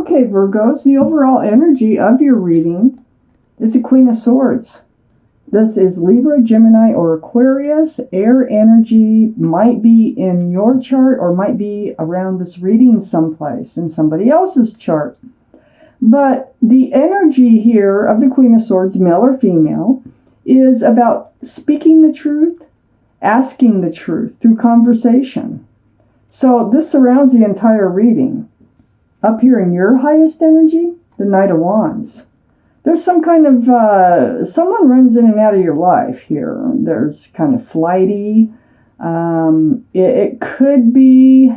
Okay, Virgos, the overall energy of your reading is the Queen of Swords. This is Libra, Gemini, or Aquarius. Air energy might be in your chart or might be around this reading someplace in somebody else's chart. But the energy here of the Queen of Swords, male or female, is about speaking the truth, asking the truth through conversation. So this surrounds the entire reading. Up here in your highest energy, the Knight of Wands. There's some kind of, someone runs in and out of your life here. There's kind of flighty. It could be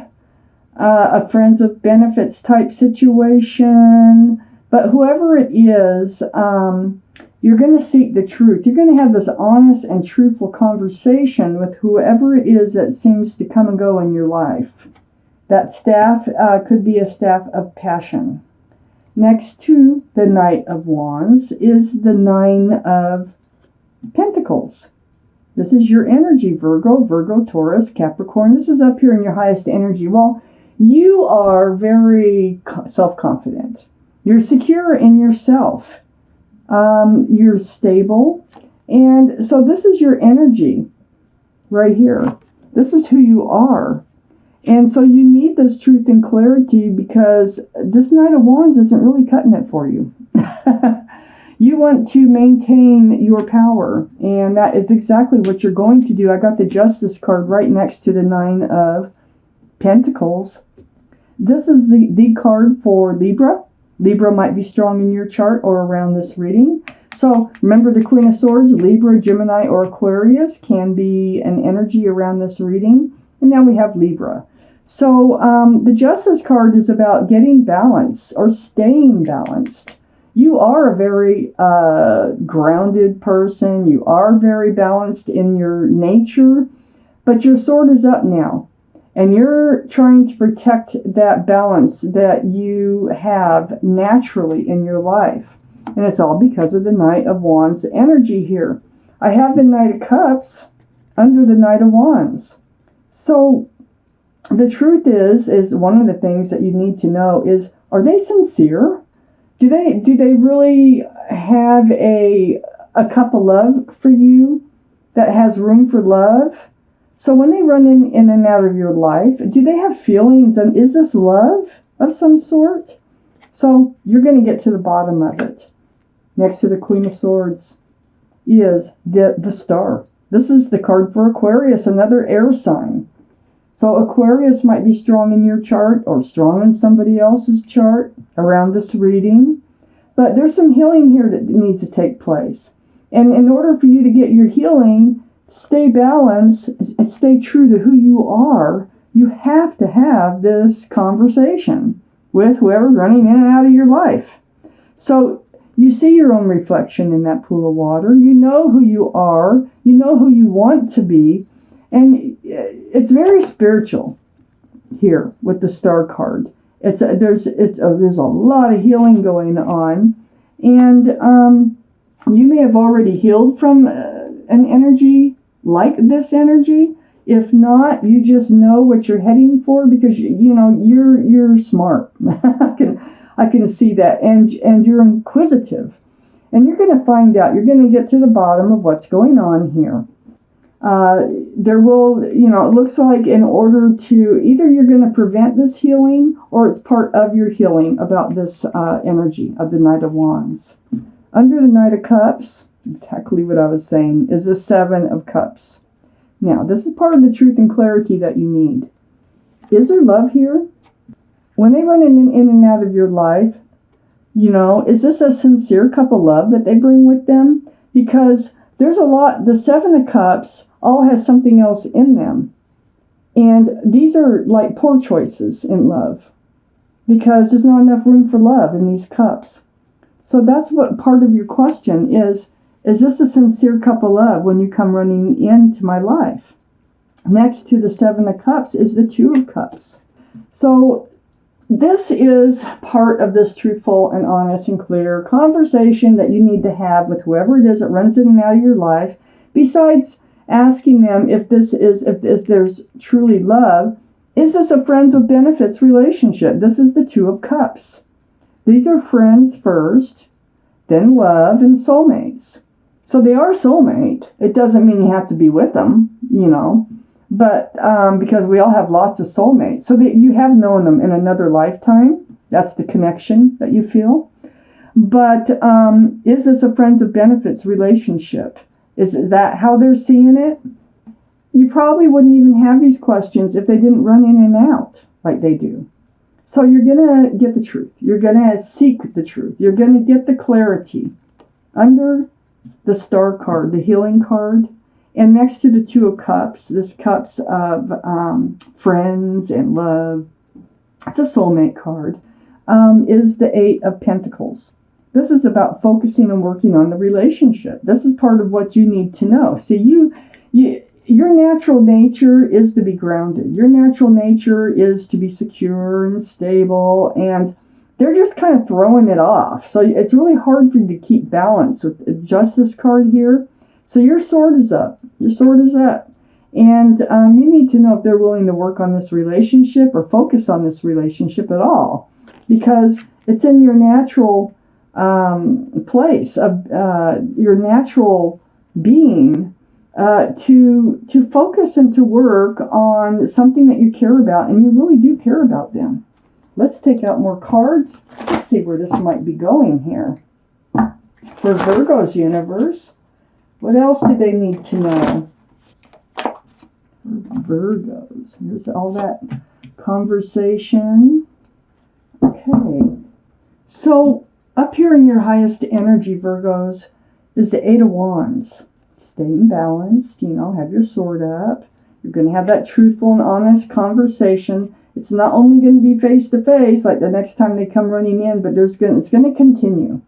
a friends with benefits type situation. But whoever it is, you're going to seek the truth. You're going to have this honest and truthful conversation with whoever it is that seems to come and go in your life. That staff could be a staff of passion. Next to the Knight of Wands is the Nine of Pentacles. This is your energy, Virgo, Taurus, Capricorn. This is up here in your highest energy. Well, you are very self-confident. You're secure in yourself. You're stable. And so this is your energy right here. This is who you are. And so you need this truth and clarity because this Knight of Wands isn't really cutting it for you. You want to maintain your power, and that is exactly what you're going to do. I got the Justice card right next to the Nine of Pentacles. This is the card for Libra. Libra might be strong in your chart or around this reading. So remember the Queen of Swords, Libra, Gemini, or Aquarius can be an energy around this reading. And now we have Libra. So the Justice card is about getting balance or staying balanced. You are a very grounded person. You are very balanced in your nature, but your sword is up now. And you're trying to protect that balance that you have naturally in your life. And it's all because of the Knight of Wands energy here. I have the Knight of Cups under the Knight of Wands. So the truth is one of the things that you need to know is, are they sincere? Do they really have a cup of love for you that has room for love? So when they run in and out of your life, do they have feelings? And is this love of some sort? So you're going to get to the bottom of it. Next to the Queen of Swords is the Star. This is the card for Aquarius, another air sign. So Aquarius might be strong in your chart or strong in somebody else's chart around this reading. But there's some healing here that needs to take place. And in order for you to get your healing, stay balanced, and stay true to who you are, you have to have this conversation with whoever's running in and out of your life. So you see your own reflection in that pool of water. You know who you are. You know who you want to be. And it's very spiritual here with the Star card. There's a lot of healing going on, and you may have already healed from an energy like this energy. If not, you just know what you're heading for because you're smart. I can see that, and you're inquisitive, and you're going to find out. You're going to get to the bottom of what's going on here. There will, it looks like in order to, either you're going to prevent this healing or it's part of your healing about this energy of the Knight of Wands. Under the Knight of Cups, exactly what I was saying, is the Seven of Cups. Now, this is part of the truth and clarity that you need. Is there love here? When they run in and out of your life, is this a sincere cup of love that they bring with them? Because there's a lot, the Seven of Cups all has something else in them. And these are like poor choices in love because there's not enough room for love in these cups. So that's what part of your question is this a sincere cup of love when you come running into my life? Next to the Seven of Cups is the Two of Cups. So this is part of this truthful and honest and clear conversation that you need to have with whoever it is that runs in and out of your life. Besides asking them if there's truly love, is this a friends with benefits relationship? This is the Two of Cups. These are friends first, then love, and soulmates. So they are soulmate. It doesn't mean you have to be with them, but because we all have lots of soulmates. So that you have known them in another lifetime. That's the connection that you feel. But is this a friends of benefits relationship? Is that how they're seeing it? You probably wouldn't even have these questions if they didn't run in and out like they do. So you're going to get the truth. You're going to seek the truth. You're going to get the clarity. Under the Star card, the healing card, and next to the Two of Cups, this cups of friends and love, it's a soulmate card, is the Eight of Pentacles. This is about focusing and working on the relationship. This is part of what you need to know. See, your natural nature is to be grounded. Your natural nature is to be secure and stable, and they're just kind of throwing it off. So it's really hard for you to keep balance with just this card here. So your sword is up. Your sword is up. And you need to know if they're willing to work on this relationship or focus on this relationship at all. Because it's in your natural place of your natural being to focus and to work on something that you care about, and you really do care about them. Let's take out more cards. Let's see where this might be going here. For Virgo's universe, what else do they need to know? Virgos. Here's all that conversation. Okay. So up here in your highest energy, Virgos, is the Eight of Wands. Staying balanced, have your sword up. You're going to have that truthful and honest conversation. It's not only going to be face to face, like the next time they come running in, but it's going to continue.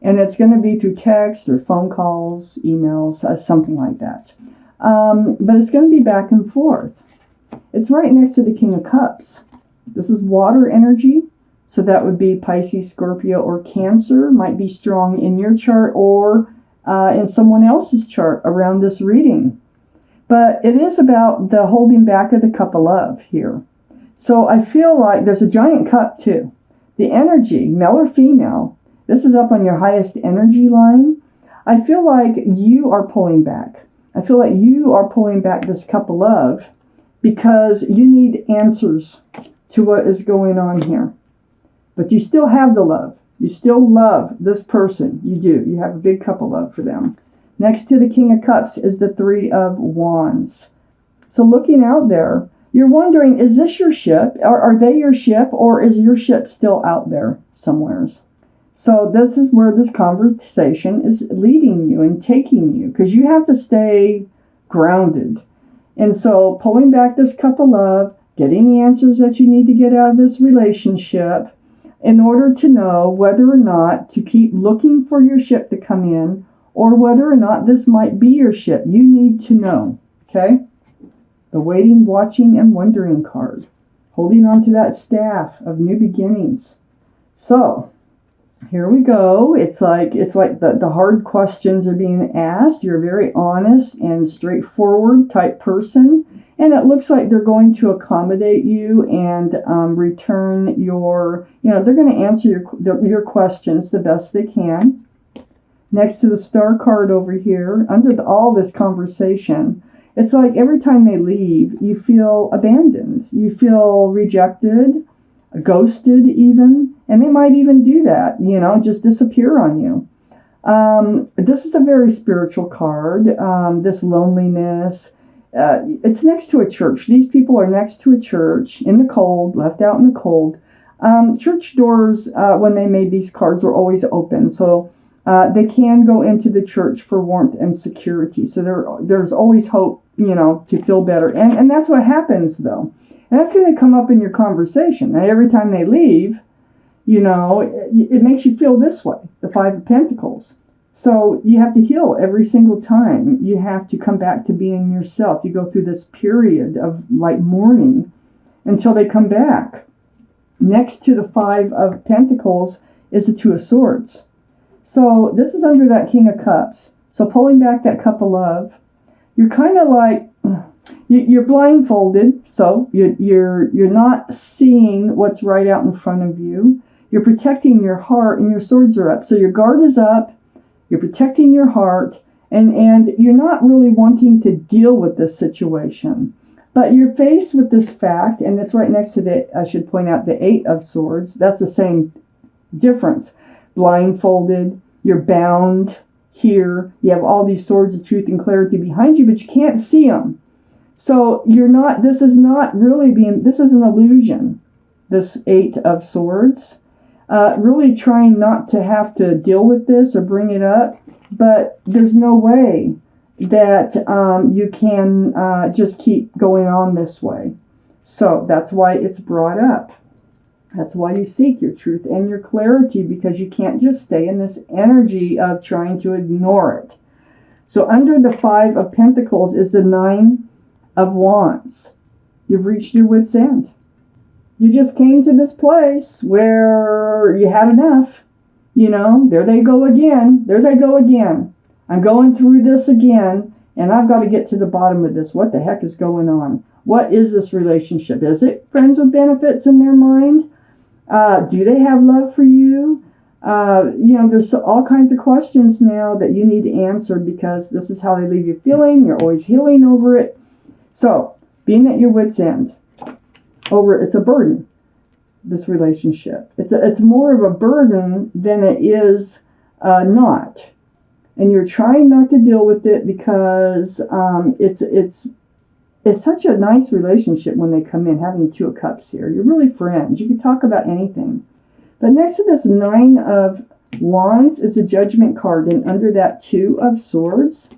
And it's going to be through text or phone calls, emails, something like that. But it's going to be back and forth. It's right next to the King of Cups. This is water energy. So that would be Pisces, Scorpio, or Cancer. Might be strong in your chart or in someone else's chart around this reading. But it is about the holding back of the cup of love here. So I feel like there's a giant cup too. The energy, male or female, this is up on your highest energy line. I feel like you are pulling back. I feel like you are pulling back this cup of love because you need answers to what is going on here. But you still have the love. You still love this person. You do. You have a big cup of love for them. Next to the King of Cups is the Three of Wands. So looking out there, you're wondering, is this your ship? Are they your ship? Or is your ship still out there somewheres? So this is where this conversation is leading you and taking you, because you have to stay grounded. And so pulling back this cup of love, getting the answers that you need to get out of this relationship in order to know whether or not to keep looking for your ship to come in or whether or not this might be your ship. You need to know, okay? The waiting, watching, and wondering card. Holding on to that staff of new beginnings. So, here we go. It's like the hard questions are being asked. You're a very honest and straightforward type person. And it looks like they're going to accommodate you and return your, they're going to answer your questions the best they can. Next to the Star card over here, under all this conversation, it's like every time they leave, you feel abandoned. You feel rejected, ghosted even. And they might even do that, just disappear on you. This is a very spiritual card, this loneliness. It's next to a church. These people are next to a church in the cold, left out in the cold. Church doors, when they made these cards, were always open. So they can go into the church for warmth and security. So there's always hope, to feel better. And that's what happens, though. And that's going to come up in your conversation. Now, every time they leave, it makes you feel this way, the Five of Pentacles. So you have to heal every single time. You have to come back to being yourself. You go through this period of mourning until they come back. Next to the Five of Pentacles is the Two of Swords. So this is under that King of Cups. So pulling back that cup of love, you're kind of like, you're blindfolded. So you're not seeing what's right out in front of you. You're protecting your heart, and your swords are up. So your guard is up, you're protecting your heart, and you're not really wanting to deal with this situation. But you're faced with this fact, and it's right next to I should point out, the Eight of Swords. That's the same difference. Blindfolded, you're bound here. You have all these swords of truth and clarity behind you, but you can't see them. So this is an illusion, this Eight of Swords. Really trying not to have to deal with this or bring it up, but there's no way that you can just keep going on this way. So that's why it's brought up. That's why you seek your truth and your clarity, because you can't just stay in this energy of trying to ignore it. So under the Five of Pentacles is the Nine of Wands. You've reached your wit's end. You just came to this place where you had enough. There they go again. There they go again. I'm going through this again, and I've got to get to the bottom of this. What the heck is going on? What is this relationship? Is it friends with benefits in their mind? Do they have love for you? There's all kinds of questions now that you need answered, because this is how they leave you feeling. You're always healing over it. So, being at your wit's end, it's a burden, this relationship. It's more of a burden than it is not. And you're trying not to deal with it because it's such a nice relationship when they come in, having the Two of Cups here. You're really friends. You can talk about anything. But next to this Nine of Wands is a Judgment card, and under that Two of Swords,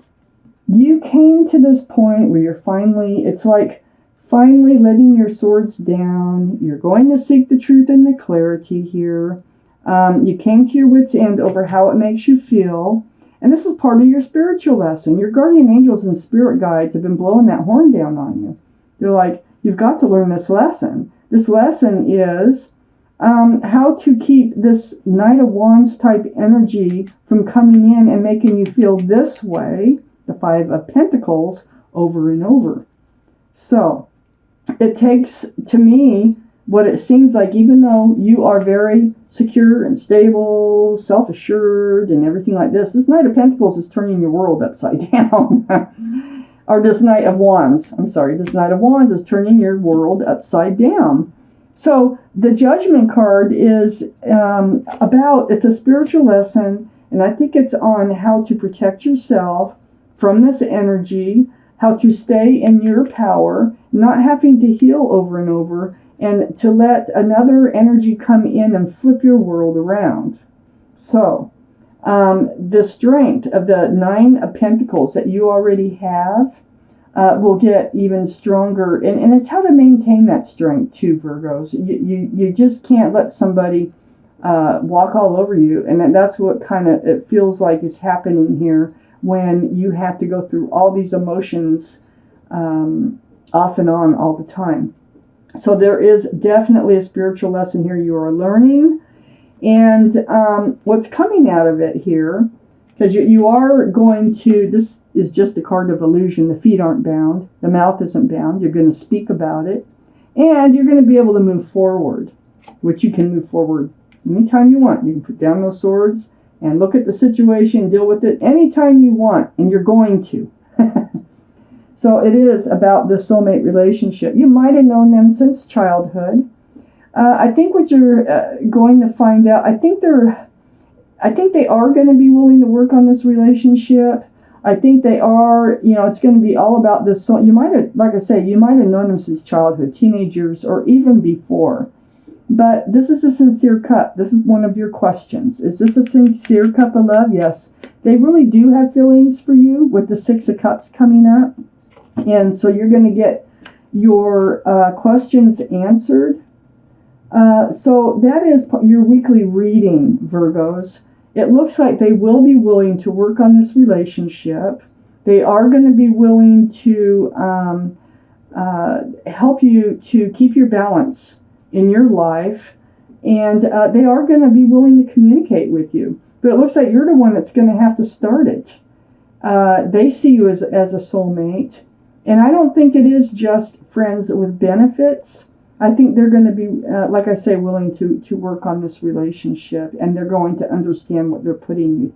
you came to this point where it's like finally letting your swords down. You're going to seek the truth and the clarity here. You came to your wit's end over how it makes you feel. And this is part of your spiritual lesson. Your guardian angels and spirit guides have been blowing that horn down on you. They're like, you've got to learn this lesson. This lesson is how to keep this Knight of Wands type energy from coming in and making you feel this way, the Five of Pentacles, over and over. So it takes, to me, what it seems like, even though you are very secure and stable, self-assured and everything like this Knight of Pentacles is turning your world upside down. Or this Knight of Wands is turning your world upside down. So the Judgment card is it's a spiritual lesson, and I think it's on how to protect yourself from this energy, how to stay in your power, not having to heal over and over, and to let another energy come in and flip your world around. So, the strength of the Nine of Pentacles that you already have will get even stronger. And it's how to maintain that strength too, Virgos. You just can't let somebody walk all over you. And that's what it feels like is happening here when you have to go through all these emotions off and on all the time. So there is definitely a spiritual lesson here you are learning. And what's coming out of it here, because you are going to, this is just a card of illusion. The feet aren't bound. The mouth isn't bound. You're going to speak about it. And you're going to be able to move forward, which you can move forward anytime you want. You can put down those swords and look at the situation, deal with it anytime you want, and you're going to. So it is about the soulmate relationship. You might have known them since childhood. I think what you're going to find out, I think they are going to be willing to work on this relationship. I think they are, it's going to be all about this. So you might have, like I say, you might have known them since childhood, teenagers, or even before. But this is a sincere cup. This is one of your questions. Is this a sincere cup of love? Yes. They really do have feelings for you with the Six of Cups coming up. And so you're going to get your questions answered. So that is your weekly reading, Virgos. It looks like they will be willing to work on this relationship. They are going to be willing to help you to keep your balance in your life. And they are going to be willing to communicate with you. But it looks like you're the one that's going to have to start it. They see you as a soulmate. And I don't think it is just friends with benefits. I think they're going to be, like I say, willing to work on this relationship, and they're going to understand what they're putting you